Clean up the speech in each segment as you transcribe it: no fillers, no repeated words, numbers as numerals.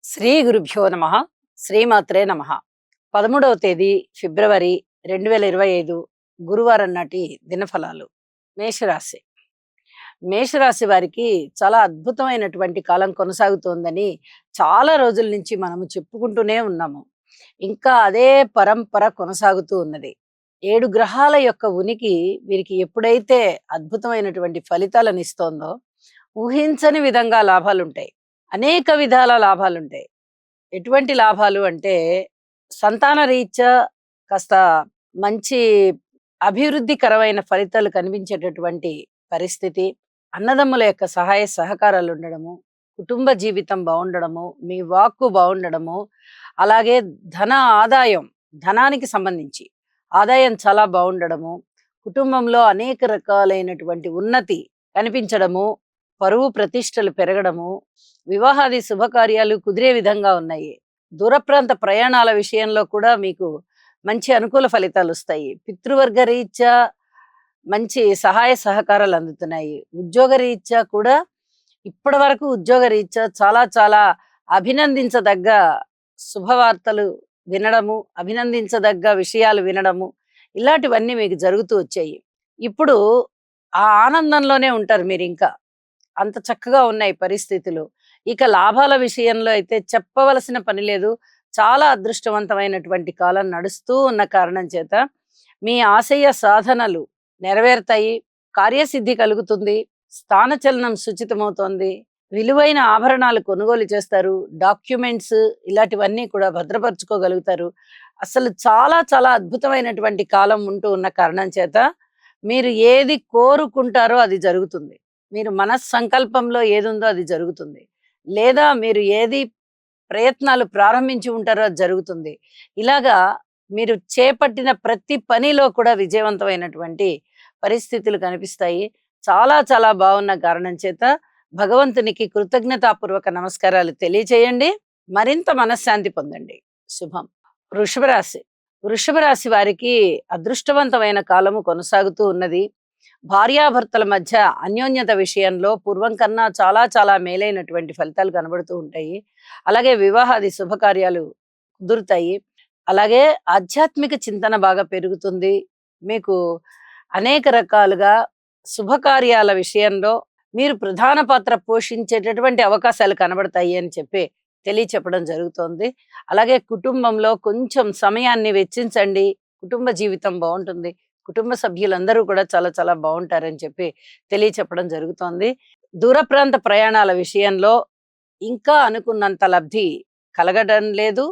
శ్రీ గురుభ్యో నమ. శ్రీమాత్రే నమ. 13వ తేదీ ఫిబ్రవరి 2025 గురువారం నాటి దినఫలాలు. మేషరాశి. మేషరాశి వారికి చాలా అద్భుతమైనటువంటి కాలం కొనసాగుతోందని చాలా రోజుల నుంచి మనము చెప్పుకుంటూనే ఉన్నాము. ఇంకా అదే పరంపర కొనసాగుతూ ఉన్నది. 7 గ్రహాల యొక్క ఉనికి వీరికి ఎప్పుడైతే అద్భుతమైనటువంటి ఫలితాలను ఇస్తోందో ఊహించని విధంగా లాభాలుంటాయి. అనేక విధాల లాభాలుంటాయి. ఎటువంటి లాభాలు అంటే, సంతాన రీత్యా కాస్త మంచి అభివృద్ధికరమైన ఫలితాలు కనిపించేటటువంటి పరిస్థితి, అన్నదమ్ముల యొక్క సహాయ సహకారాలు ఉండడము, కుటుంబ జీవితం బాగుండడము, మీ వాక్కు బాగుండడము, అలాగే ధన ఆదాయం, ధనానికి సంబంధించి ఆదాయం చాలా బాగుండడము, కుటుంబంలో అనేక రకాలైనటువంటి ఉన్నతి కనిపించడము, పరువు ప్రతిష్టలు పెరగడము, వివాహాది శుభకార్యాలు కుదిరే విధంగా ఉన్నాయి. దూర ప్రాంత ప్రయాణాల విషయంలో కూడా మీకు మంచి అనుకూల ఫలితాలు వస్తాయి. పితృవర్గ రీత్యా మంచి సహాయ సహకారాలు అందుతున్నాయి. ఉద్యోగ రీత్యా కూడా ఇప్పటి వరకు ఉద్యోగ రీత్యా చాలా చాలా అభినందించదగ్గ శుభవార్తలు వినడము, అభినందించదగ్గ విషయాలు వినడము, ఇలాంటివన్నీ మీకు జరుగుతూ వచ్చాయి. ఇప్పుడు ఆ ఆనందంలోనే ఉంటారు మీరు ఇంకా. అంత చక్కగా ఉన్నాయి పరిస్థితులు. ఇక లాభాల విషయంలో అయితే చెప్పవలసిన పని లేదు. చాలా అదృష్టవంతమైనటువంటి కాలం నడుస్తూ ఉన్న కారణం చేత మీ ఆశయ సాధనలు నెరవేరుతాయి. కార్యసిద్ధి కలుగుతుంది. స్థానచలనం సూచితమవుతోంది. విలువైన ఆభరణాలు కొనుగోలు చేస్తారు. డాక్యుమెంట్స్ ఇలాంటివన్నీ కూడా భద్రపరచుకోగలుగుతారు. అసలు చాలా చాలా అద్భుతమైనటువంటి కాలం ఉంటూ ఉన్న కారణం చేత మీరు ఏది కోరుకుంటారో అది జరుగుతుంది. మీరు మనస్సంకల్పంలో ఏదుందో అది జరుగుతుంది. లేదా మీరు ఏది ప్రయత్నాలు ప్రారంభించి ఉంటారో అది జరుగుతుంది. ఇలాగా మీరు చేపట్టిన ప్రతి పనిలో కూడా విజయవంతమైనటువంటి పరిస్థితులు కనిపిస్తాయి. చాలా చాలా బాగున్న కారణం చేత భగవంతునికి కృతజ్ఞతాపూర్వక నమస్కారాలు తెలియచేయండి. మరింత మనశ్శాంతి పొందండి. శుభం. వృషభ రాశి. వృషభ రాశి వారికి అదృష్టవంతమైన కాలము కొనసాగుతూ ఉన్నది. భార్యాభర్తల మధ్య అన్యోన్యత విషయంలో పూర్వం కన్నా చాలా చాలా మేలైనటువంటి ఫలితాలు కనబడుతూ ఉంటాయి. అలాగే వివాహాది శుభకార్యాలు కుదురుతాయి. అలాగే ఆధ్యాత్మిక చింతన బాగా పెరుగుతుంది. మీకు అనేక రకాలుగా శుభకార్యాల విషయంలో మీరు ప్రధాన పాత్ర పోషించేటటువంటి అవకాశాలు కనబడతాయి అని చెప్పి తెలియచెప్పడం జరుగుతోంది. అలాగే కుటుంబంలో కొంచెం సమయాన్ని వెచ్చించండి. కుటుంబ జీవితం బాగుంటుంది. కుటుంబ సభ్యులందరూ కూడా చాలా చాలా బాగుంటారని చెప్పి తెలియచెప్పడం జరుగుతోంది. దూర ప్రాంత ప్రయాణాల విషయంలో ఇంకా అనుకున్నంత లబ్ధి కలగడం లేదు.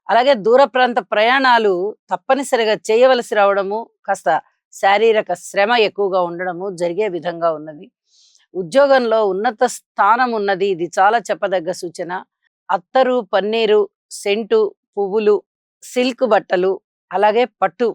అలాగే దూర ప్రాంత ప్రయాణాలు తప్పనిసరిగా చేయవలసి రావడము, కాస్త శారీరక శ్రమ ఎక్కువగా ఉండడము జరిగే విధంగా ఉన్నది. ఉద్యోగంలో ఉన్నత స్థానం ఉన్నది. ఇది చాలా చెప్పదగ్గ సూచన. అత్తరు, పన్నీరు, సెంటు, పువ్వులు, సిల్క్ బట్టలు, అలాగే పట్టు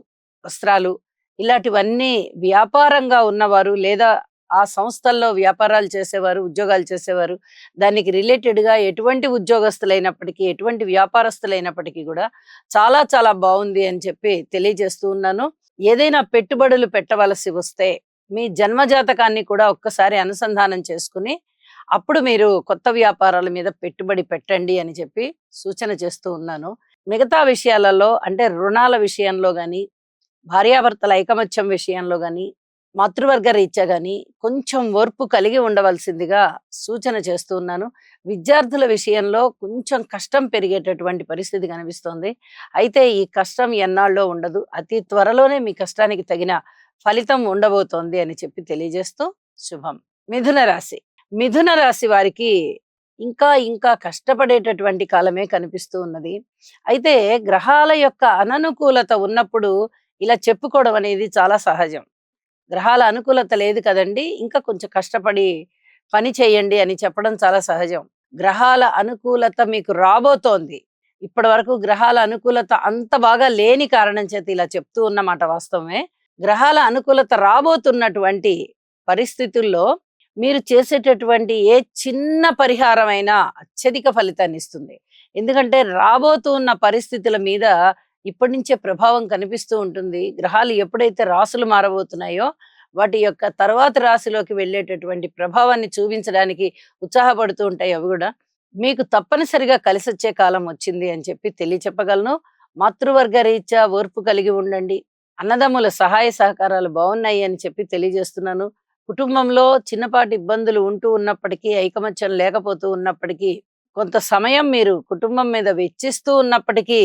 వస్త్రాలు, ఇలాంటివన్నీ వ్యాపారంగా ఉన్నవారు లేదా ఆ సంస్థల్లో వ్యాపారాలు చేసేవారు, ఉద్యోగాలు చేసేవారు, దానికి రిలేటెడ్గా ఎటువంటి ఉద్యోగస్తులైనప్పటికీ, ఎటువంటి వ్యాపారస్తులైనప్పటికీ కూడా చాలా చాలా బాగుంది అని చెప్పి తెలియజేస్తూ ఉన్నాను. ఏదైనా పెట్టుబడులు పెట్టవలసి వస్తే మీ జన్మజాతకాన్ని కూడా ఒక్కసారి అనుసంధానం చేసుకుని అప్పుడు మీరు కొత్త వ్యాపారాల మీద పెట్టుబడి పెట్టండి అని చెప్పి సూచన చేస్తూ ఉన్నాను. మిగతా విషయాలలో అంటే రుణాల విషయంలో కానీ, భార్యాభర్తల ఐకమత్యం విషయంలో కానీ, మాతృవర్గ రీత్యా కానీ కొంచెం ఓర్పు కలిగి ఉండవలసిందిగా సూచన చేస్తూ ఉన్నాను. విద్యార్థుల విషయంలో కొంచెం కష్టం పెరిగేటటువంటి పరిస్థితి కనిపిస్తోంది. అయితే ఈ కష్టం ఎన్నాళ్ళో ఉండదు. అతి త్వరలోనే మీ కష్టానికి తగిన ఫలితం ఉండబోతోంది అని చెప్పి తెలియజేస్తూ శుభం. మిథున రాశి. మిథున రాశి వారికి ఇంకా ఇంకా కష్టపడేటటువంటి కాలమే కనిపిస్తూ ఉన్నది. అయితే గ్రహాల యొక్క అననుకూలత ఉన్నప్పుడు ఇలా చెప్పుకోవడం అనేది చాలా సహజం. గ్రహాల అనుకూలత లేదు కదండి, ఇంకా కొంచెం కష్టపడి పని చేయండి అని చెప్పడం చాలా సహజం. గ్రహాల అనుకూలత మీకు రాబోతోంది. ఇప్పటి వరకు గ్రహాల అనుకూలత అంత బాగా లేని కారణం చేత ఇలా చెప్తూ ఉన్నమాట వాస్తవమే. గ్రహాల అనుకూలత రాబోతున్నటువంటి పరిస్థితుల్లో మీరు చేసేటటువంటి ఏ చిన్న పరిహారమైనా అత్యధిక ఫలితాన్ని ఇస్తుంది. ఎందుకంటే రాబోతూ ఉన్న పరిస్థితుల మీద ఇప్పటి నుంచే ప్రభావం కనిపిస్తూ ఉంటుంది. గ్రహాలు ఎప్పుడైతే రాసులు మారబోతున్నాయో వాటి యొక్క తర్వాత రాశిలోకి వెళ్ళేటటువంటి ప్రభావాన్ని చూపించడానికి ఉత్సాహపడుతూ ఉంటాయి అవి కూడా. మీకు తప్పనిసరిగా కలిసొచ్చే కాలం వచ్చింది అని చెప్పి తెలియచెప్పగలను. మాతృవర్గ రీత్యా ఓర్పు కలిగి ఉండండి. అన్నదమ్ముల సహాయ సహకారాలు బావున్నాయి అని చెప్పి తెలియజేస్తున్నాను. కుటుంబంలో చిన్నపాటి ఇబ్బందులు ఉంటూ ఉన్నప్పటికీ, ఐకమత్యం లేకపోతూ ఉన్నప్పటికీ, కొంత సమయం మీరు కుటుంబం మీద వెచ్చిస్తూ ఉన్నప్పటికీ,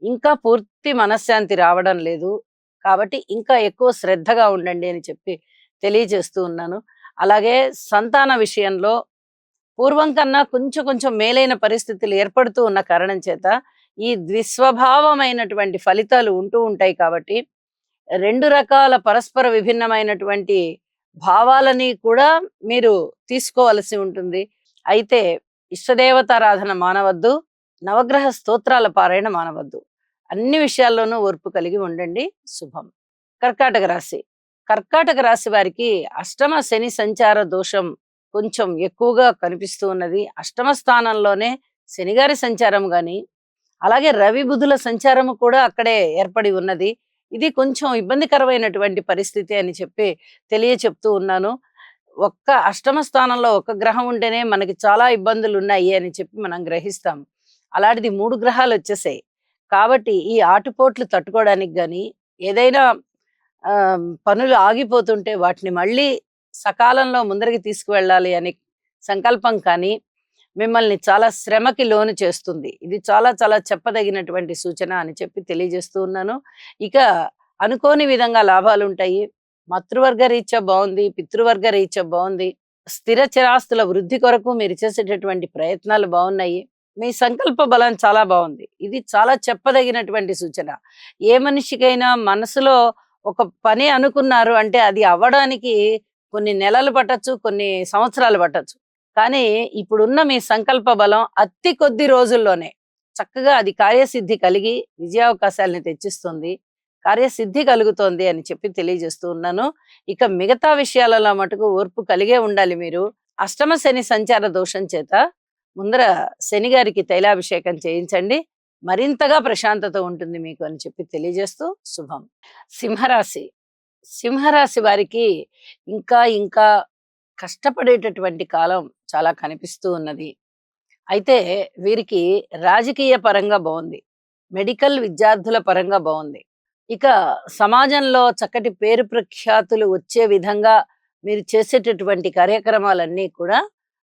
ఇంకా పూర్తి మనశ్శాంతి రావడం లేదు. కాబట్టి ఇంకా ఎక్కువ శ్రద్ధగా ఉండండి అని చెప్పి తెలియజేస్తూ ఉన్నాను. అలాగే సంతాన విషయంలో పూర్వం కన్నా కొంచెం కొంచెం మేలైన పరిస్థితులు ఏర్పడుతూ ఉన్న కారణం చేత ఈ ద్విస్వభావమైనటువంటి ఫలితాలు ఉంటూ ఉంటాయి కాబట్టి 2 రకాల పరస్పర విభిన్నమైనటువంటి భావాలని కూడా మీరు తీసుకోవలసి ఉంటుంది. అయితే ఇష్టదేవతారాధన మానవద్దు, నవగ్రహ స్తోత్రాల పారాయణ మానవద్దు. అన్ని విషయాల్లోనూ ఓర్పు కలిగి ఉండండి. శుభం. కర్కాటక రాశి. కర్కాటక రాశి వారికి అష్టమ శని సంచార దోషం కొంచెం ఎక్కువగా కనిపిస్తూ ఉన్నది. అష్టమ స్థానంలోనే శనిగారి సంచారం గాని, అలాగే రవి బుధుల సంచారము కూడా అక్కడే ఏర్పడి ఉన్నది. ఇది కొంచెం ఇబ్బందికరమైనటువంటి పరిస్థితి అని చెప్పి చెప్తూ ఉన్నాను. ఒక్క అష్టమ స్థానంలో ఒక గ్రహం ఉంటేనే మనకి చాలా ఇబ్బందులు ఉన్నాయి అని చెప్పి మనం గ్రహిస్తాం. అలాంటిది 3 గ్రహాలు వచ్చేసాయి. కాబట్టి ఈ ఆటుపోట్లు తట్టుకోవడానికి గాని, ఏదైనా పనులు ఆగిపోతుంటే వాటిని మళ్ళీ సకాలంలో ముందరికి తీసుకువెళ్ళాలి అనే సంకల్పం కానీ మిమ్మల్ని చాలా శ్రమకి లోను చేస్తుంది. ఇది చాలా చాలా చెప్పదగినటువంటి సూచన అని చెప్పి తెలియజేస్తూ ఉన్నాను. ఇక అనుకోని విధంగా లాభాలుంటాయి. మాతృవర్గ రీత్యా బావుంది. పితృవర్గ రీత్యా బావుంది. స్థిర చిరాస్తుల వృద్ధి కొరకు మీరు చేసేటటువంటి ప్రయత్నాలు బావున్నాయి. మీ సంకల్ప బలం చాలా బావుంది. ఇది చాలా చెప్పదగినటువంటి సూచన. ఏ మనిషికైనా మనసులో ఒక పని అనుకున్నారు అంటే అది అవ్వడానికి కొన్ని నెలలు పట్టొచ్చు, కొన్ని సంవత్సరాలు పట్టొచ్చు. కానీ ఇప్పుడున్న మీ సంకల్ప బలం అతి కొద్ది రోజుల్లోనే చక్కగా అది కార్యసిద్ధి కలిగి విజయావకాశాలని తెచ్చిస్తుంది. కార్యసిద్ధి కలుగుతోంది అని చెప్పి తెలియజేస్తూ ఉన్నాను. ఇక మిగతా విషయాలలో మటుకు ఓర్పు కలిగే ఉండాలి మీరు. అష్టమ శని సంచార దోషం చేత ముందర శని గారికి తైలాభిషేకం చేయించండి. మరింతగా ప్రశాంతత ఉంటుంది మీకు అని చెప్పి తెలియజేస్తూ శుభం. సింహరాశి. సింహరాశి వారికి ఇంకా ఇంకా కష్టపడేటటువంటి కాలం చాలా కనిపిస్తూ ఉన్నది. అయితే వీరికి రాజకీయ పరంగా బాగుంది. మెడికల్ విద్యార్థుల పరంగా బాగుంది. ఇక సమాజంలో చక్కటి పేరు ప్రఖ్యాతులు వచ్చే విధంగా మీరు చేసేటటువంటి కార్యక్రమాలన్నీ కూడా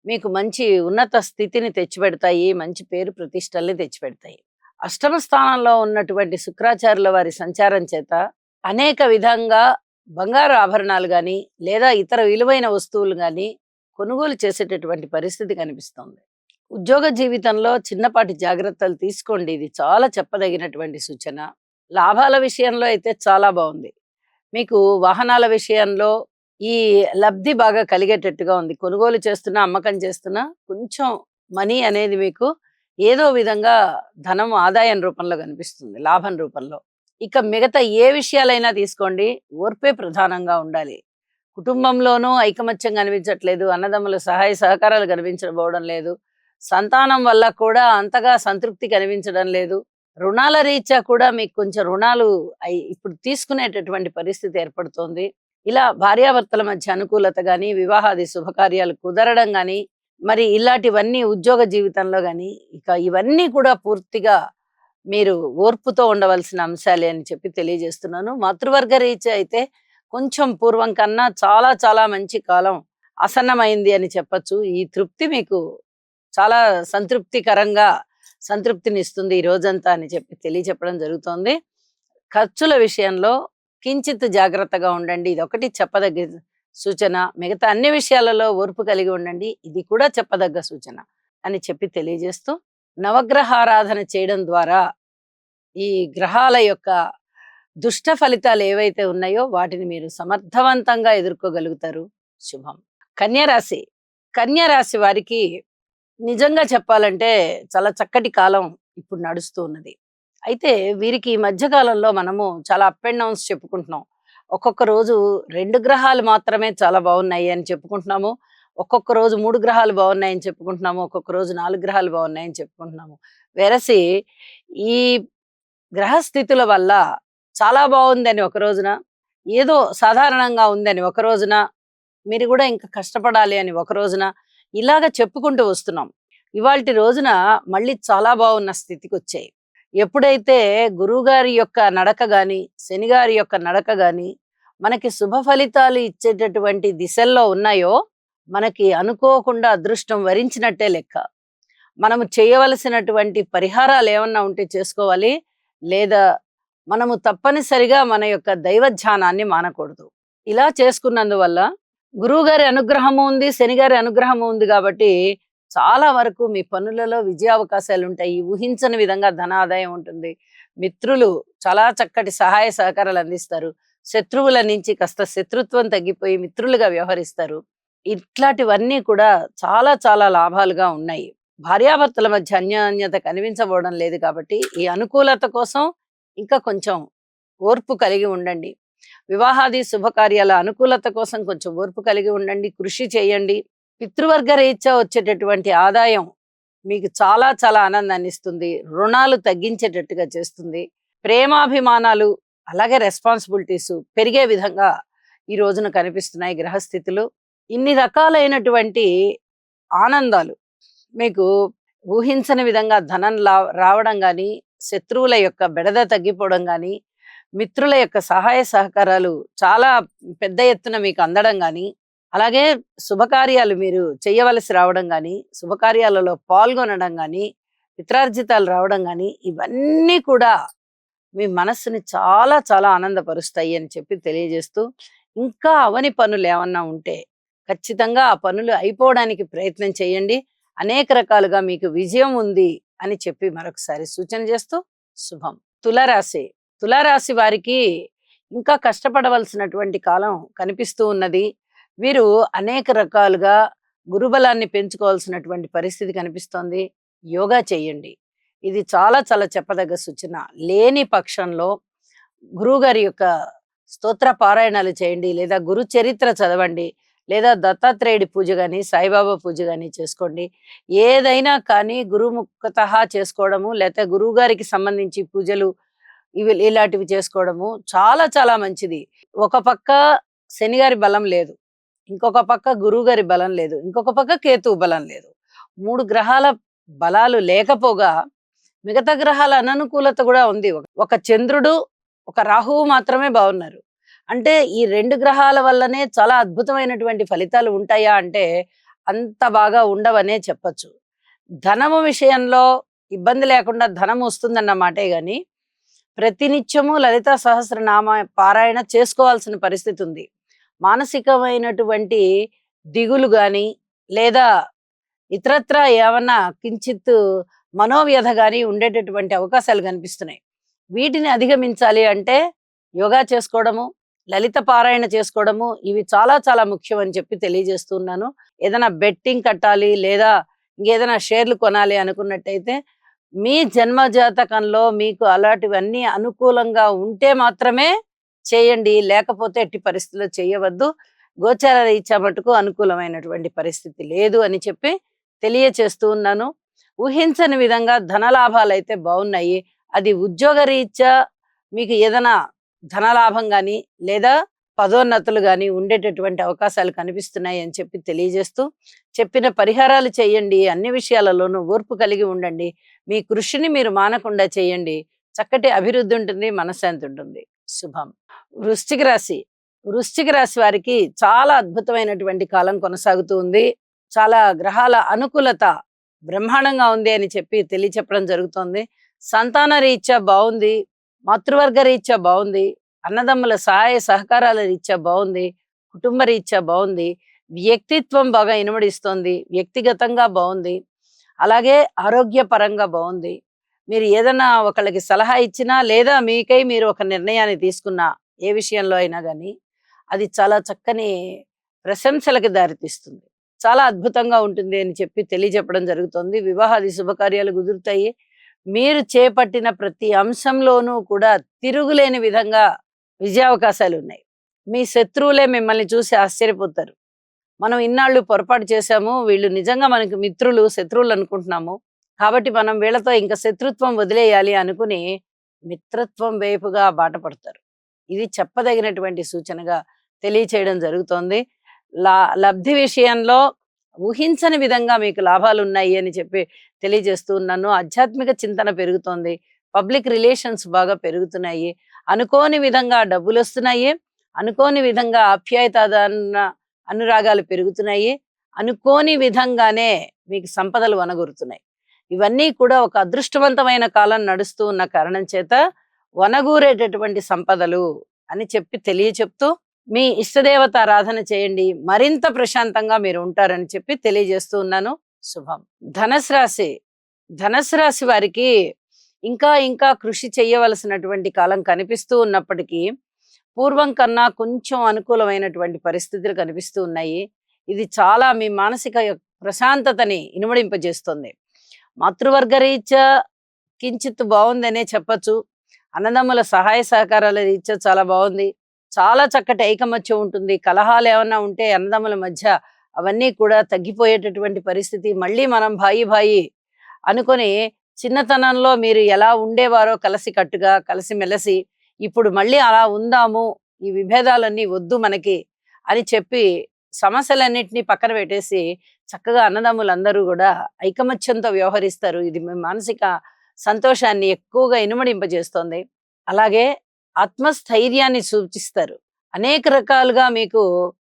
మీకు మంచి ఉన్నత స్థితిని తెచ్చిపెడతాయి. మంచి పేరు ప్రతిష్టల్ని తెచ్చిపెడతాయి. అష్టమ స్థానంలో ఉన్నటువంటి శుక్రాచార్యుల వారి సంచారం చేత అనేక విధంగా బంగారు ఆభరణాలు గాని లేదా ఇతర విలువైన వస్తువులు గాని కొనుగోలు చేసేటటువంటి పరిస్థితి కనిపిస్తోంది. ఉద్యోగ జీవితంలో చిన్నపాటి జాగ్రత్తలు తీసుకోండి. ఇది చాలా చెప్పదగినటువంటి సూచన. లాభాల విషయంలో అయితే చాలా బాగుంది. మీకు వాహనాల విషయంలో ఈ లబ్ధి బాగా కలిగేటట్టుగా ఉంది. కొనుగోలు చేస్తున్నా, అమ్మకం చేస్తున్నా కొంచెం మనీ అనేది మీకు ఏదో విధంగా ధనం ఆదాయం రూపంలో కనిపిస్తుంది, లాభం రూపంలో. ఇక మిగతా ఏ విషయాలైనా తీసుకోండి, ఓర్పే ప్రధానంగా ఉండాలి. కుటుంబంలోనూ ఐకమత్యం కనిపించట్లేదు, అన్నదమ్ముల సహాయ సహకారాలు కనిపించబోవడం లేదు, సంతానం వల్ల కూడా అంతగా సంతృప్తి కనిపించడం లేదు. రుణాల రీత్యా కూడా మీకు కొంచెం రుణాలు ఇప్పుడు తీసుకునేటటువంటి పరిస్థితి ఏర్పడుతోంది. ఇలా భార్యాభర్తల మధ్య అనుకూలత గాని, వివాహాది శుభకార్యాలు కుదరడం గాని, మరి ఇలాంటివన్నీ ఉద్యోగ జీవితంలో గాని, ఇక ఇవన్నీ కూడా పూర్తిగా మీరు ఓర్పుతో ఉండవలసిన అంశాలే అని చెప్పి తెలియజేస్తున్నాను. మాతృవర్గ రీత్యా అయితే కొంచెం పూర్వం కన్నా చాలా చాలా మంచి కాలం ఆసన్నమైంది అని చెప్పొచ్చు. ఈ తృప్తి మీకు చాలా సంతృప్తికరంగా సంతృప్తినిస్తుంది ఈ రోజంతా అని చెప్పి తెలియచెప్పడం జరుగుతోంది. ఖర్చుల విషయంలో కించిత్ జాగ్రత్తగా ఉండండి. ఇదొకటి చెప్పదగ్గ సూచన. మిగతా అన్ని విషయాలలో ఓర్పు కలిగి ఉండండి. ఇది కూడా చెప్పదగ్గ సూచన అని చెప్పి తెలియజేస్తూ, నవగ్రహారాధన చేయడం ద్వారా ఈ గ్రహాల యొక్క దుష్ట ఫలితాలు ఏవైతే ఉన్నాయో వాటిని మీరు సమర్థవంతంగా ఎదుర్కోగలుగుతారు. శుభం. కన్యరాశి. కన్యరాశి వారికి నిజంగా చెప్పాలంటే చాలా చక్కటి కాలం ఇప్పుడు నడుస్తూ ఉన్నది. అయితే వీరికి ఈ మధ్య కాలంలో మనము చాలా అప్ అండ్ డౌన్స్ చెప్పుకుంటున్నాం. ఒక్కొక్క రోజు 2 గ్రహాలు మాత్రమే చాలా బాగున్నాయి అని చెప్పుకుంటున్నాము. ఒక్కొక్క రోజు 3 గ్రహాలు బాగున్నాయని చెప్పుకుంటున్నాము. ఒక్కొక్క రోజు 4 గ్రహాలు బాగున్నాయని చెప్పుకుంటున్నాము. వెరసి ఈ గ్రహస్థితుల వల్ల చాలా బాగుందని ఒక రోజున, ఏదో సాధారణంగా ఉందని ఒక రోజున, మీరు కూడా ఇంకా కష్టపడాలి అని ఒక రోజున, ఇలాగ చెప్పుకుంటూ వస్తున్నాం. ఇవాల్టి రోజున మళ్ళీ చాలా బాగున్న స్థితికి వచ్చాయి. ఎప్పుడైతే గురువుగారి యొక్క నడక గాని, శని గారి యొక్క నడక గాని మనకి శుభ ఫలితాలు ఇచ్చేటటువంటి దిశల్లో ఉన్నాయో, మనకి అనుకోకుండా అదృష్టం వరించినట్టే లెక్క. మనము చేయవలసినటువంటి పరిహారాలు ఏమన్నా ఉంటే చేసుకోవాలి. లేదా మనము తప్పనిసరిగా మన యొక్క దైవ ధ్యానాన్ని మానకూడదు. ఇలా చేసుకున్నందువల్ల గురువుగారి అనుగ్రహము ఉంది, శని గారి అనుగ్రహము ఉంది కాబట్టి చాలా వరకు మీ పనులలో విజయావకాశాలు ఉంటాయి. ఊహించని విధంగా ధనాదాయం ఉంటుంది. మిత్రులు చాలా చక్కటి సహాయ సహకారాలు అందిస్తారు. శత్రువుల నుంచి కాస్త శత్రుత్వం తగ్గిపోయి మిత్రులుగా వ్యవహరిస్తారు. ఇట్లాంటివన్నీ కూడా చాలా చాలా లాభాలుగా ఉన్నాయి. భార్యాభర్తల మధ్య అన్యోన్యత కనిపించబోవడం లేదు కాబట్టి ఈ అనుకూలత కోసం ఇంకా కొంచెం ఓర్పు కలిగి ఉండండి. వివాహాది శుభకార్యాల అనుకూలత కోసం కొంచెం ఓర్పు కలిగి ఉండండి. కృషి చేయండి. పితృవర్గ రీత్యా వచ్చేటటువంటి ఆదాయం మీకు చాలా చాలా ఆనందాన్ని ఇస్తుంది. రుణాలు తగ్గించేటట్టుగా చేస్తుంది. ప్రేమాభిమానాలు అలాగే రెస్పాన్సిబిలిటీస్ పెరిగే విధంగా ఈ రోజున కనిపిస్తున్నాయి గ్రహస్థితులు. ఇన్ని రకాలైనటువంటి ఆనందాలు మీకు ఊహించని విధంగా ధనం రావడం గాని, శత్రువుల యొక్క బెడద తగ్గిపోవడం గాని, మిత్రుల యొక్క సహాయ సహకారాలు చాలా పెద్ద ఎత్తున మీకు అందడం గాని, అలాగే శుభకార్యాలు మీరు చేయవలసి రావడం గాని, శుభకార్యాలలో పాల్గొనడం గాని, పిత్రార్జితాలు రావడం గాని, ఇవన్నీ కూడా మీ మనస్సుని చాలా చాలా ఆనందపరుస్తాయి అని చెప్పి తెలియజేస్తూ, ఇంకా అవని పనులు ఏమన్నా ఉంటే ఖచ్చితంగా ఆ పనులు అయిపోవడానికి ప్రయత్నం చేయండి. అనేక రకాలుగా మీకు విజయం ఉంది అని చెప్పి మరొకసారి సూచన చేస్తూ శుభం. తులారాశి. తులారాశి వారికి ఇంకా కష్టపడవలసినటువంటి కాలం కనిపిస్తూ ఉన్నది. వీరు అనేక రకాలుగా గురుబలాన్ని పెంచుకోవాల్సినటువంటి పరిస్థితి కనిపిస్తోంది. యోగా చేయండి. ఇది చాలా చాలా చెప్పదగ్గ సూచన. లేని పక్షంలో గురువుగారి యొక్క స్తోత్ర పారాయణాలు చేయండి, లేదా గురు చరిత్ర చదవండి, లేదా దత్తాత్రేయుడి పూజ గాని, సాయిబాబా పూజ గాని చేసుకోండి. ఏదైనా కానీ గురుముఖతః చేసుకోవడము, లేకపోతే గురువు గారికి సంబంధించి పూజలు ఇలాంటివి చేసుకోవడము చాలా చాలా మంచిది. ఒక పక్క శని గారి బలం లేదు, ఇంకొక పక్క గురువు గారి బలం లేదు, ఇంకొక పక్క కేతువు బలం లేదు. 3 గ్రహాల బలాలు లేకపోగా మిగతా గ్రహాల అననుకూలత కూడా ఉంది. ఒక చంద్రుడు, ఒక రాహువు మాత్రమే బాగున్నారు. అంటే ఈ 2 గ్రహాల వల్లనే చాలా అద్భుతమైనటువంటి ఫలితాలు ఉంటాయా అంటే అంత బాగా ఉండవనే చెప్పచ్చు. ధనము విషయంలో ఇబ్బంది లేకుండా ధనం వస్తుందన్న మాటే గాని, ప్రతినిత్యము లలితా సహస్రనామ పారాయణ చేసుకోవాల్సిన పరిస్థితి ఉంది. మానసికమైనటువంటి దిగులు గాని, లేదా ఇతరత్రా ఏమన్నా కించిత్ మనోవ్యధ గాని ఉండేటటువంటి అవకాశాలు కనిపిస్తున్నాయి. వీటిని అధిగమించాలి అంటే యోగా చేసుకోవడము, లలిత పారాయణ చేసుకోవడము, ఇవి చాలా చాలా ముఖ్యం అని చెప్పి తెలియజేస్తున్నాను. ఏదైనా బెట్టింగ్ కట్టాలి, లేదా ఇంకేదైనా షేర్లు కొనాలి అనుకున్నట్టయితే మీ జన్మ జాతకంలో మీకు అలాంటివన్నీ అనుకూలంగా ఉంటే మాత్రమే చేయండి. లేకపోతే ఎట్టి పరిస్థితుల్లో చేయవద్దు. గోచార రీత్యా మటుకు అనుకూలమైనటువంటి పరిస్థితి లేదు అని చెప్పి తెలియచేస్తూ ఉన్నాను. ఊహించని విధంగా ధనలాభాలు అయితే బాగున్నాయి. అది ఉద్యోగ రీత్యా మీకు ఏదైనా ధనలాభం గాని, లేదా పదోన్నతులు గాని ఉండేటటువంటి అవకాశాలు కనిపిస్తున్నాయి అని చెప్పి తెలియజేస్తూ, చెప్పిన పరిహారాలు చేయండి. అన్ని విషయాలలోనూ ఓర్పు కలిగి ఉండండి. మీ కృషిని మీరు మానకుండా చేయండి. చక్కటి అభివృద్ధి ఉంటుంది, మనశ్శాంతి ఉంటుంది. శుభం. వృశ్చిక రాశి. వృశ్చిక రాశి వారికి చాలా అద్భుతమైనటువంటి కాలం కొనసాగుతూ ఉంది. చాలా గ్రహాల అనుకూలత బ్రహ్మాండంగా ఉంది అని చెప్పి తెలియచెప్పడం జరుగుతోంది. సంతాన రీత్యా బాగుంది, మాతృవర్గ రీత్యా బాగుంది, అన్నదమ్ముల సహాయ సహకారాల రీత్యా బాగుంది, కుటుంబ రీత్యా బాగుంది, వ్యక్తిత్వం బాగా ఇనుమడిస్తోంది, వ్యక్తిగతంగా బాగుంది, అలాగే ఆరోగ్యపరంగా బాగుంది. మీరు ఏదైనా ఒకళ్ళకి సలహా ఇచ్చినా, లేదా మీకై మీరు ఒక నిర్ణయాన్ని తీసుకున్నా, ఏ విషయంలో అయినా కానీ అది చాలా చక్కని ప్రశంసలకి దారితీస్తుంది. చాలా అద్భుతంగా ఉంటుంది అని చెప్పి తెలియజెప్పడం జరుగుతుంది. వివాహాది శుభకార్యాలు కుదురుతాయి. మీరు చేపట్టిన ప్రతి అంశంలోనూ కూడా తిరుగులేని విధంగా విజయావకాశాలు ఉన్నాయి. మీ శత్రువులే మిమ్మల్ని చూసి ఆశ్చర్యపోతారు. మనం ఇన్నాళ్ళు పొరపాటు చేశాము, వీళ్ళు నిజంగా మనకి మిత్రులు, శత్రువులు అనుకుంటున్నాము, కాబట్టి మనం వీళ్ళతో ఇంకా శత్రుత్వం వదిలేయాలి అనుకుని మిత్రత్వం వైపుగా బాట పడతారు. ఇది చెప్పదగినటువంటి సూచనగా తెలియచేయడం జరుగుతోంది. లబ్ధి విషయంలో ఊహించని విధంగా మీకు లాభాలు ఉన్నాయి అని చెప్పి తెలియజేస్తూ ఉన్నాను. ఆధ్యాత్మిక చింతన పెరుగుతోంది. పబ్లిక్ రిలేషన్స్ బాగా పెరుగుతున్నాయి. అనుకోని విధంగా డబ్బులొస్తున్నాయి. అనుకోని విధంగా ఆప్యాయతాదాన అనురాగాలు పెరుగుతున్నాయి. అనుకోని విధంగానే మీకు సంపదలు వనగూరుతున్నాయి. ఇవన్నీ కూడా ఒక అదృష్టవంతమైన కాలం నడుస్తూ ఉన్న కారణం చేత వనగూరేటటువంటి సంపదలు అని చెప్పి తెలియచెప్తూ మీ ఇష్టదేవత ఆరాధన చేయండి. మరింత ప్రశాంతంగా మీరు ఉంటారని చెప్పి తెలియజేస్తూ ఉన్నాను. శుభం. ధనుసు రాశి. ధనుసు రాశి వారికి ఇంకా ఇంకా కృషి చేయవలసినటువంటి కాలం కనిపిస్తూ ఉన్నప్పటికీ పూర్వం కన్నా కొంచెం అనుకూలమైనటువంటి పరిస్థితులు కనిపిస్తూ ఉన్నాయి. ఇది చాలా మీ మానసిక ప్రశాంతతని ఇనుమడింపజేస్తుంది. మాతృవర్గ రీత్యా కించిత్ బాగుందనే చెప్పచ్చు. అన్నదమ్ముల సహాయ సహకారాల రీత్యా చాలా బాగుంది. చాలా చక్కటి ఐకమత్యం ఉంటుంది. కలహాలు ఏమన్నా ఉంటే అన్నదమ్ముల మధ్య అవన్నీ కూడా తగ్గిపోయేటటువంటి పరిస్థితి. మళ్ళీ మనం భాయి భాయి అనుకొని చిన్నతనంలో మీరు ఎలా ఉండేవారో కలిసికట్టుగా కలిసిమెలిసి ఇప్పుడు మళ్ళీ అలా ఉందాము, ఈ విభేదాలన్నీ వద్దు మనకి అని చెప్పి సమస్యలన్నిటినీ పక్కన పెట్టేసి చక్కగా అన్నదమ్ములందరూ కూడా ఐకమత్యంతో వ్యవహరిస్తారు. ఇది మీ మానసిక సంతోషాన్ని ఎక్కువగా ఇనుమడింపజేస్తోంది. అలాగే ఆత్మస్థైర్యాన్ని సూచిస్తారు. అనేక రకాలుగా మీకు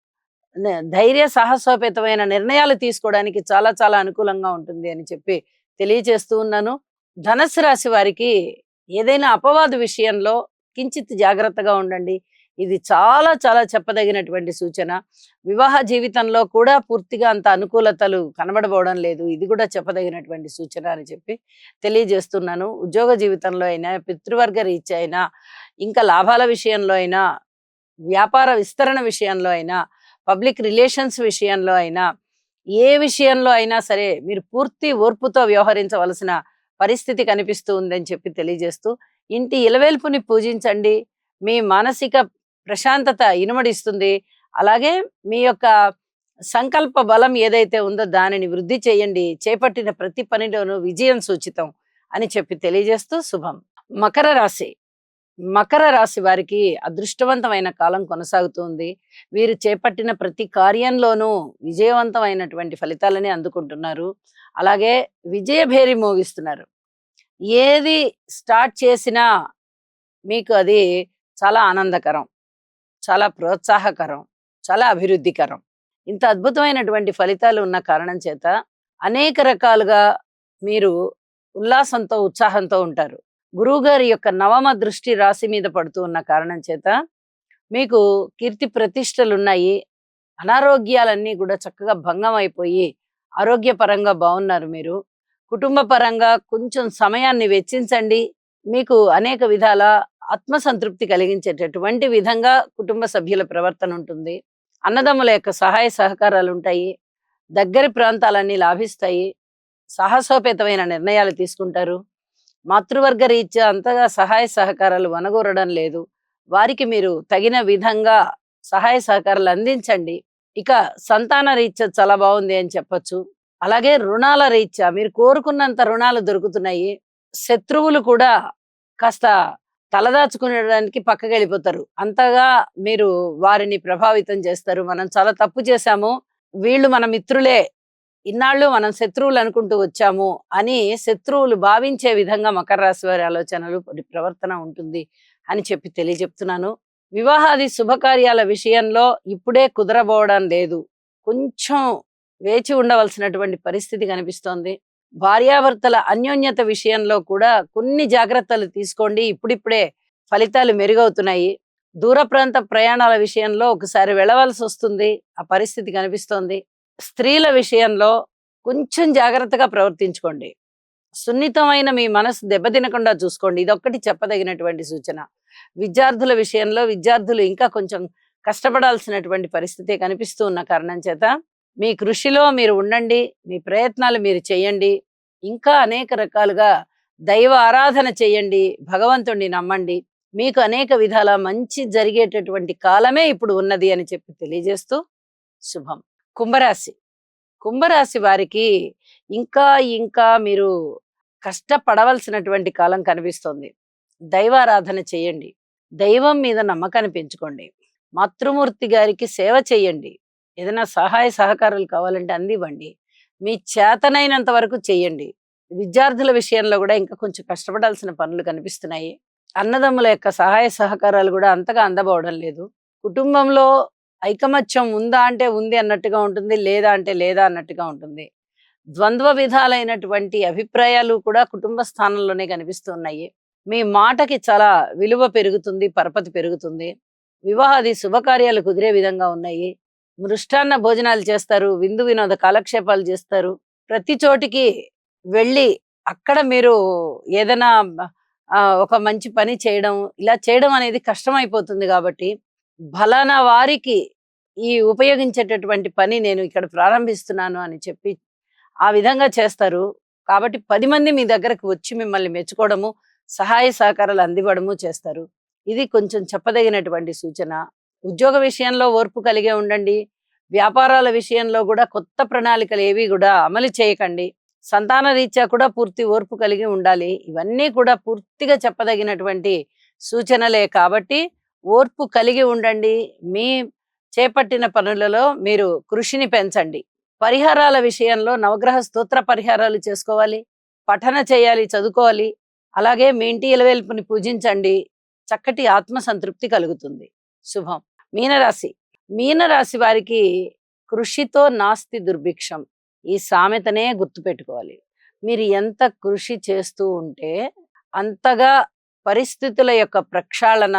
ధైర్య సాహసోపేతమైన నిర్ణయాలు తీసుకోవడానికి చాలా చాలా అనుకూలంగా ఉంటుంది అని చెప్పి తెలియజేస్తూ ఉన్నాను. ధనుసు రాశి వారికి ఏదైనా అపవాదు విషయంలో కించిత్ జాగ్రత్తగా ఉండండి. ఇది చాలా చాలా చెప్పదగినటువంటి సూచన. వివాహ జీవితంలో కూడా పూర్తిగా అంత అనుకూలతలు కనబడబోవడం లేదు. ఇది కూడా చెప్పదగినటువంటి సూచన అని చెప్పి తెలియజేస్తున్నాను. ఉద్యోగ జీవితంలో అయినా, పితృవర్గ రీత్యా అయినా, ఇంకా లాభాల విషయంలో అయినా, వ్యాపార విస్తరణ విషయంలో అయినా, పబ్లిక్ రిలేషన్స్ విషయంలో అయినా, ఏ విషయంలో అయినా సరే మీరు పూర్తి ఓర్పుతో వ్యవహరించవలసిన పరిస్థితి కనిపిస్తూ ఉందని చెప్పి తెలియజేస్తూ, ఇంటి ఇలవేల్పుని పూజించండి. మీ మానసిక ప్రశాంతత ఇనుమడిస్తుంది. అలాగే మీ యొక్క సంకల్ప బలం ఏదైతే ఉందో దానిని వృద్ధి చేయండి. చేపట్టిన ప్రతి పనిలోనూ విజయం సూచితం అని చెప్పి తెలియజేస్తూ శుభం. మకర రాశి. మకర రాశి వారికి అదృష్టవంతమైన కాలం కొనసాగుతుంది. వీరు చేపట్టిన ప్రతి కార్యంలోనూ విజయవంతమైనటువంటి ఫలితాలని అందుకుంటున్నారు. అలాగే విజయభేరి మోగిస్తున్నారు. ఏది స్టార్ట్ చేసినా మీకు అది చాలా ఆనందకరం, చాలా ప్రోత్సాహకరం, చాలా అభివృద్ధికరం. ఇంత అద్భుతమైనటువంటి ఫలితాలు ఉన్న కారణం చేత అనేక రకాలుగా మీరు ఉల్లాసంతో ఉత్సాహంతో ఉంటారు. గురువుగారి యొక్క నవమ దృష్టి రాశి మీద పడుతూ ఉన్న కారణం చేత మీకు కీర్తి ప్రతిష్టలున్నాయి. అనారోగ్యాలన్నీ కూడా చక్కగా భంగం అయిపోయి ఆరోగ్యపరంగా బాగున్నారు మీరు. కుటుంబ పరంగా కొంచెం సమయాన్ని వెచ్చించండి. మీకు అనేక విధాల ఆత్మసంతృప్తి కలిగించేటటువంటి విధంగా కుటుంబ సభ్యుల ప్రవర్తన ఉంటుంది. అన్నదమ్ముల యొక్క సహాయ సహకారాలు ఉంటాయి. దగ్గరి ప్రాంతాలన్నీ లాభిస్తాయి. సాహసోపేతమైన నిర్ణయాలు తీసుకుంటారు. మాతృవర్గ రీత్యా అంతగా సహాయ సహకారాలు వనగూరడం లేదు. వారికి మీరు తగిన విధంగా సహాయ సహకారాలు అందించండి. ఇక సంతాన రీత్యా చాలా బాగుంది అని చెప్పొచ్చు. అలాగే రుణాల రీత్యా మీరు కోరుకున్నంత రుణాలు దొరుకుతున్నాయి. శత్రువులు కూడా కాస్త తలదాచుకునేడానికి పక్కకి వెళ్ళిపోతారు. అంతగా మీరు వారిని ప్రభావితం చేస్తారు. మనం చాలా తప్పు చేశాము, వీళ్ళు మన మిత్రులే, ఇన్నాళ్ళు మనం శత్రువులు అనుకుంటూ వచ్చాము అని శత్రువులు భావించే విధంగా మకర రాశి వారి ఆలోచనలు ప్రవర్తన ఉంటుంది అని చెప్పి తెలియజెప్తున్నాను. వివాహాది శుభకార్యాల విషయంలో ఇప్పుడే కుదరబోవడం లేదు. కొంచెం వేచి ఉండవలసినటువంటి పరిస్థితి కనిపిస్తోంది. భార్యాభర్తల అన్యోన్యత విషయంలో కూడా కొన్ని జాగ్రత్తలు తీసుకోండి. ఇప్పుడిప్పుడే ఫలితాలు మెరుగవుతున్నాయి. దూర ప్రాంత ప్రయాణాల విషయంలో ఒకసారి వెళ్ళవలసి వస్తుంది. ఆ పరిస్థితి కనిపిస్తోంది. స్త్రీల విషయంలో కొంచెం జాగ్రత్తగా ప్రవర్తించుకోండి. సున్నితమైన మీ మనసు దెబ్బతినకుండా చూసుకోండి. ఇదొక్కటి చెప్పదగినటువంటి సూచన. విద్యార్థుల విషయంలో విద్యార్థులు ఇంకా కొంచెం కష్టపడాల్సినటువంటి పరిస్థితి కనిపిస్తూ ఉన్న కారణం చేత మీ కృషిలో మీరు ఉండండి. మీ ప్రయత్నాలు మీరు చేయండి. ఇంకా అనేక రకాలుగా దైవ ఆరాధన చేయండి. భగవంతుణ్ణి నమ్మండి. మీకు అనేక విధాల మంచి జరిగేటటువంటి కాలమే ఇప్పుడు ఉన్నది అని చెప్పి తెలియజేస్తూ శుభం. కుంభరాశి. కుంభరాశి వారికి ఇంకా ఇంకా మీరు కష్టపడవలసినటువంటి కాలం కనిపిస్తోంది. దైవారాధన చేయండి. దైవం మీద నమ్మకాన్ని పెంచుకోండి. మాతృమూర్తి గారికి సేవ చేయండి. ఏదైనా సహాయ సహకారాలు కావాలంటే అందివ్వండి. మీ చేతనైనంత వరకు చెయ్యండి. విద్యార్థుల విషయంలో గూడా ఇంకా కొంచెం కష్టపడాల్సిన పనులు కనిపిస్తున్నాయి. అన్నదమ్ముల యొక్క సహాయ సహకారాలు గూడా అంతగా అందబోవడం లేదు. కుటుంబంలో ఐకమత్యం ఉందా అంటే ఉంది అన్నట్టుగా ఉంటుంది. లేదా అంటే లేదా అన్నట్టుగా ఉంటుంది. ద్వంద్వ విధాలైనటువంటి అభిప్రాయాలు కూడా కుటుంబ స్థానంలోనే కనిపిస్తున్నాయి. మీ మాటకి చాలా విలువ పెరుగుతుంది, పరపతి పెరుగుతుంది. వివాహాది శుభకార్యాలు కుదిరే విధంగా ఉన్నాయి. మృష్టాన్న భోజనాలు చేస్తారు, విందు వినోద కాలక్షేపాలు చేస్తారు. ప్రతి చోటికి వెళ్ళి అక్కడ మీరు ఏదైనా ఒక మంచి పని చేయడం, ఇలా చేయడం అనేది కష్టమైపోతుంది కాబట్టి, ఫలానా వారికి ఈ ఉపయోగించేటటువంటి పని నేను ఇక్కడ ప్రారంభిస్తున్నాను అని చెప్పి ఆ విధంగా చేస్తారు. కాబట్టి 10 మంది మీ దగ్గరకు వచ్చి మిమ్మల్ని మెచ్చుకోవడము, సహాయ సహకారాలు అందివ్వడము చేస్తారు. ఇది కొంచెం చెప్పదగినటువంటి సూచన. ఉద్యోగ విషయంలో ఓర్పు కలిగే ఉండండి. వ్యాపారాల విషయంలో కూడా కొత్త ప్రణాళికలు ఏవి కూడా అమలు చేయకండి. సంతాన రీత్యా కూడా పూర్తి ఓర్పు కలిగి ఉండాలి. ఇవన్నీ కూడా పూర్తిగా చెప్పదగినటువంటి సూచనలే కాబట్టి ఓర్పు కలిగి ఉండండి. మీ చేపట్టిన పనులలో మీరు కృషిని పెంచండి. పరిహారాల విషయంలో నవగ్రహ స్తోత్ర పరిహారాలు చేసుకోవాలి, పఠన చేయాలి, చదువుకోవాలి. అలాగే మీ ఇంటి ఇలవేల్పుని పూజించండి. చక్కటి ఆత్మ సంతృప్తి కలుగుతుంది. శుభం. మీనరాశి. మీనరాశి వారికి కృషితో నాస్తి దుర్భిక్షం. ఈ సామెతనే గుర్తుపెట్టుకోవాలి. మీరు ఎంత కృషి చేస్తూ ఉంటే అంతగా పరిస్థితుల యొక్క ప్రక్షాళన,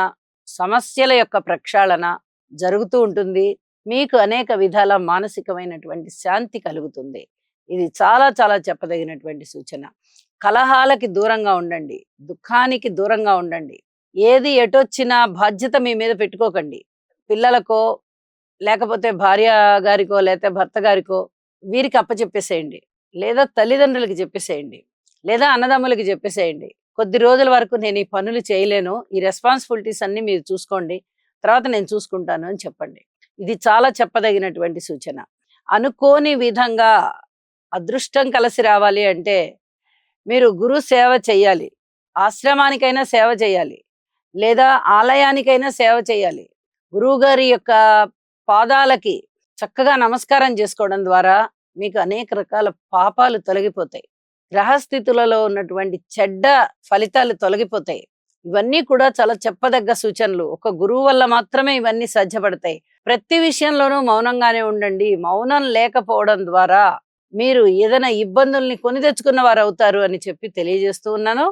సమస్యల యొక్క ప్రక్షాళన జరుగుతూ ఉంటుంది. మీకు అనేక విధాల మానసికమైనటువంటి శాంతి కలుగుతుంది. ఇది చాలా చాలా చెప్పదగినటువంటి సూచన. కలహాలకి దూరంగా ఉండండి, దుఃఖానికి దూరంగా ఉండండి. ఏది ఎటొచ్చినా బాధ్యత మీ మీద పెట్టుకోకండి. పిల్లలకో లేకపోతే భార్య గారికో లేకపోతే భర్త గారికో వీరికి అప్పచెప్పేసేయండి, లేదా తల్లిదండ్రులకి చెప్పేసేయండి, లేదా అన్నదమ్ములకి చెప్పేసేయండి. కొద్ది రోజుల వరకు నేను ఈ పనులు చేయలేను, ఈ రెస్పాన్సిబిలిటీస్ అన్ని మీరు చూసుకోండి, తర్వాత నేను చూసుకుంటాను అని చెప్పండి. ఇది చాలా చెప్పదగినటువంటి సూచన. అనుకోని విధంగా అదృష్టం కలిసి రావాలి అంటే మీరు గురు సేవ చెయ్యాలి. ఆశ్రమానికైనా సేవ చేయాలి, లేదా ఆలయానికైనా సేవ చేయాలి. గురువు గారి యొక్క పాదాలకి చక్కగా నమస్కారం చేసుకోవడం ద్వారా మీకు అనేక రకాల పాపాలు తొలగిపోతాయి. గ్రహస్థితులలో ఉన్నటువంటి చెడ్డ ఫలితాలు తొలగిపోతాయి. ఇవన్నీ కూడా చాలా చెప్పదగ్గ సూచనలు. ఒక గురువు వల్ల మాత్రమే ఇవన్నీ సాధ్యపడతాయి. ప్రతి విషయంలోనూ మౌనంగానే ఉండండి. మౌనం లేకపోవడం ద్వారా మీరు ఏదైనా ఇబ్బందుల్ని కొని తెచ్చుకున్న వారు అవుతారు అని చెప్పి తెలియజేస్తూ ఉన్నాను.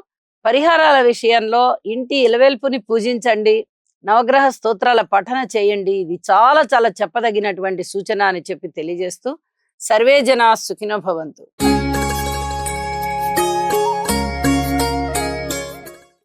పరిహారాల విషయంలో ఇంటి ఇలవేల్పుని పూజించండి, నవగ్రహ స్తోత్రాల పఠన చేయండి. ఇది చాలా చాలా చెప్పదగినటువంటి సూచన అని చెప్పి తెలియజేస్తూ సర్వే జనా సుఖినో భవంతు.